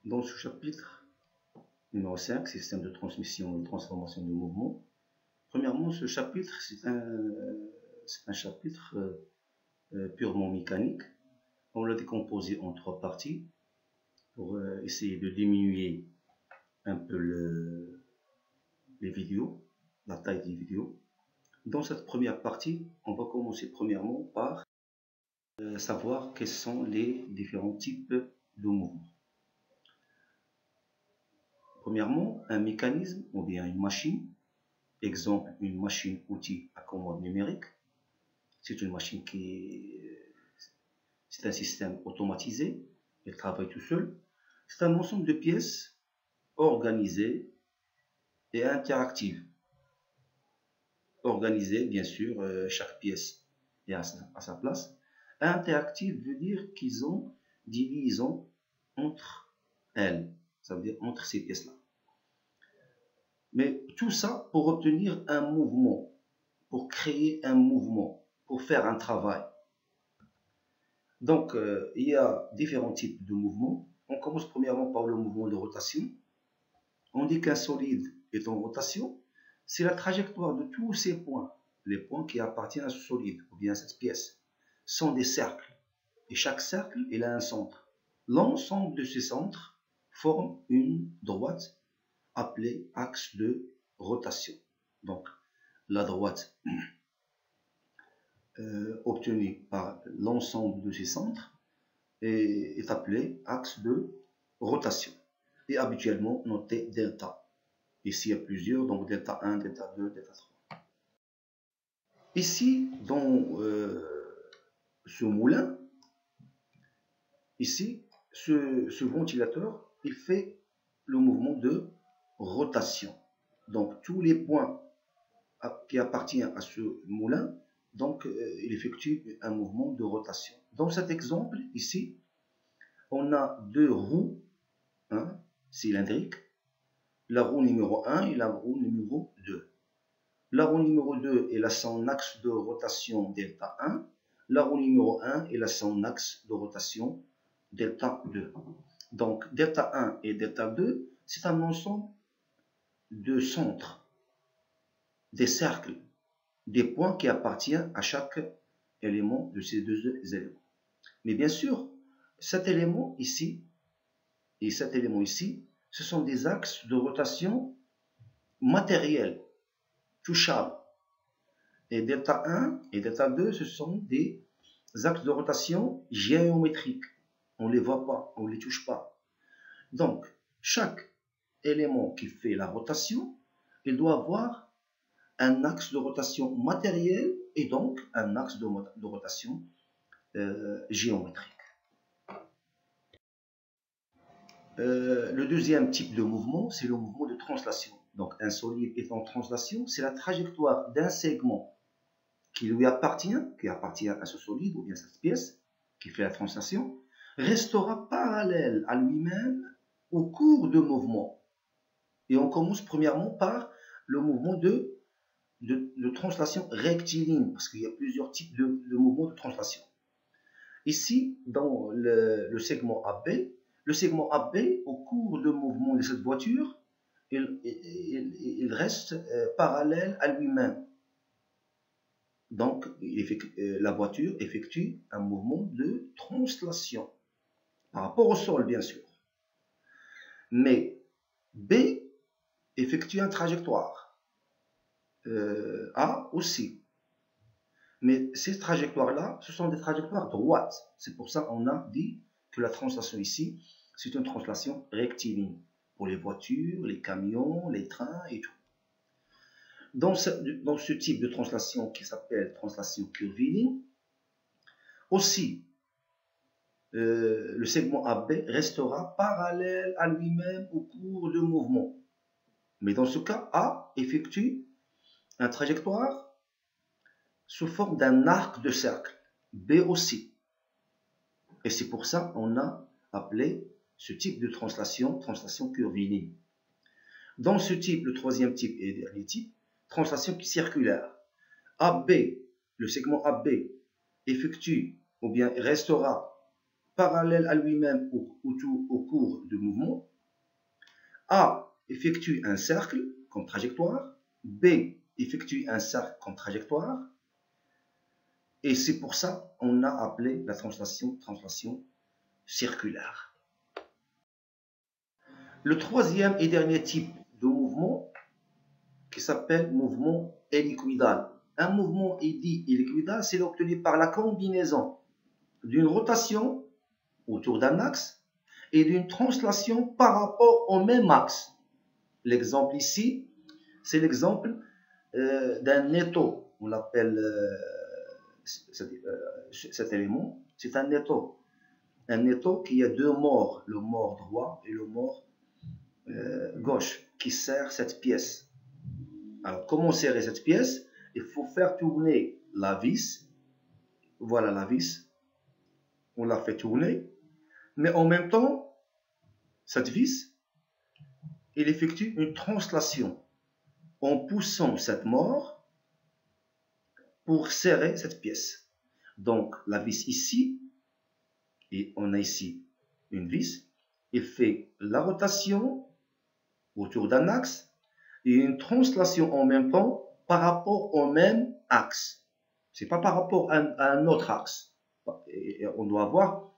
Dans ce chapitre numéro 5, système de transmission et de transformation de mouvement. Premièrement, ce chapitre, c'est un chapitre purement mécanique. On l'a décomposé en 3 parties pour essayer de diminuer un peu les vidéos, la taille des vidéos. Dans cette première partie, on va commencer premièrement par savoir quels sont les différents types de mouvements. Premièrement, un mécanisme ou bien une machine. Exemple, une machine-outil à commande numérique. C'est une machine c'est un système automatisé. Elle travaille tout seul. C'est un ensemble de pièces organisées et interactives. Organisées, bien sûr, chaque pièce est à sa place. Interactive veut dire qu'ils ont des liaisons entre elles. Ça veut dire entre ces pièces-là. Mais tout ça pour obtenir un mouvement, pour créer un mouvement, pour faire un travail. Donc, il y a différents types de mouvements. On commence premièrement par le mouvement de rotation. On dit qu'un solide est en rotation. C'est la trajectoire de tous ces points, les points qui appartiennent à ce solide, ou bien à cette pièce, sont des cercles. Et chaque cercle, il a un centre. L'ensemble de ces centres forme une droite appelée axe de rotation. Donc, la droite obtenue par l'ensemble de ces centres est appelée axe de rotation. Et habituellement noté delta. Ici, il y a plusieurs, donc delta 1, delta 2, delta 3. Ici, dans ce moulin, ici, ce ventilateur, il fait le mouvement de rotation. Donc, tous les points qui appartiennent à ce moulin, donc il effectue un mouvement de rotation. Dans cet exemple, ici, on a 2 roues cylindriques, la roue numéro 1 et la roue numéro 2. La roue numéro 2 elle a son axe de rotation delta 1, la roue numéro 1 elle a son axe de rotation delta 2. Donc delta 1 et delta 2, c'est un ensemble de centres, des cercles, des points qui appartiennent à chaque élément de ces 2 éléments. Mais bien sûr, cet élément ici et cet élément ici, ce sont des axes de rotation matériels, touchables. Et delta 1 et delta 2, ce sont des axes de rotation géométriques. On ne les voit pas, on ne les touche pas. Donc, chaque élément qui fait la rotation, il doit avoir un axe de rotation matériel et donc un axe de rotation géométrique. Le deuxième type de mouvement, c'est le mouvement de translation. Donc, un solide est en translation, c'est la trajectoire d'un segment qui lui appartient, qui appartient à ce solide ou bien à cette pièce qui fait la translation, restera parallèle à lui-même au cours de mouvement. Et on commence premièrement par le mouvement de translation rectiligne, parce qu'il y a plusieurs types de mouvements de translation. Ici, dans le segment AB, au cours de mouvement de cette voiture, il reste parallèle à lui-même. Donc, la voiture effectue un mouvement de translation par rapport au sol, bien sûr. Mais B effectue une trajectoire. A aussi. Mais ces trajectoires-là, ce sont des trajectoires droites. C'est pour ça qu'on a dit que la translation ici, c'est une translation rectiligne pour les voitures, les camions, les trains et tout. Dans ce type de translation qui s'appelle translation curviligne, aussi, le segment AB restera parallèle à lui-même au cours de mouvement. Mais dans ce cas, A effectue une trajectoire sous forme d'un arc de cercle, B aussi. Et c'est pour ça qu'on a appelé ce type de translation curviligne. Dans ce type, le troisième type et le dernier type, translation circulaire. AB, le segment AB effectue ou bien restera parallèle à lui-même au cours du mouvement. A effectue un cercle comme trajectoire, B effectue un cercle comme trajectoire, et c'est pour ça qu'on a appelé la translation circulaire. Le troisième et dernier type de mouvement qui s'appelle mouvement hélicoïdal. Un mouvement dit hélicoïdal, c'est obtenu par la combinaison d'une rotation autour d'un axe et d'une translation par rapport au même axe. L'exemple ici, c'est l'exemple d'un étau. On l'appelle cet élément, c'est un étau. Un étau qui a deux morts, le mort droit et le mort gauche, qui serre cette pièce. Alors, comment serrer cette pièce? Il faut faire tourner la vis. Voilà la vis. On la fait tourner. Mais en même temps, cette vis, elle effectue une translation en poussant cette mort pour serrer cette pièce. Donc, la vis ici, et on a ici une vis, il fait la rotation autour d'un axe et une translation en même temps par rapport au même axe. C'est pas par rapport à un autre axe. Et on doit avoir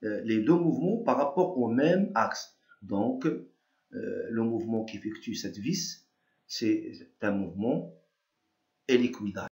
les deux mouvements par rapport au même axe. Donc, le mouvement qui effectue cette vis, c'est un mouvement hélicoïdal.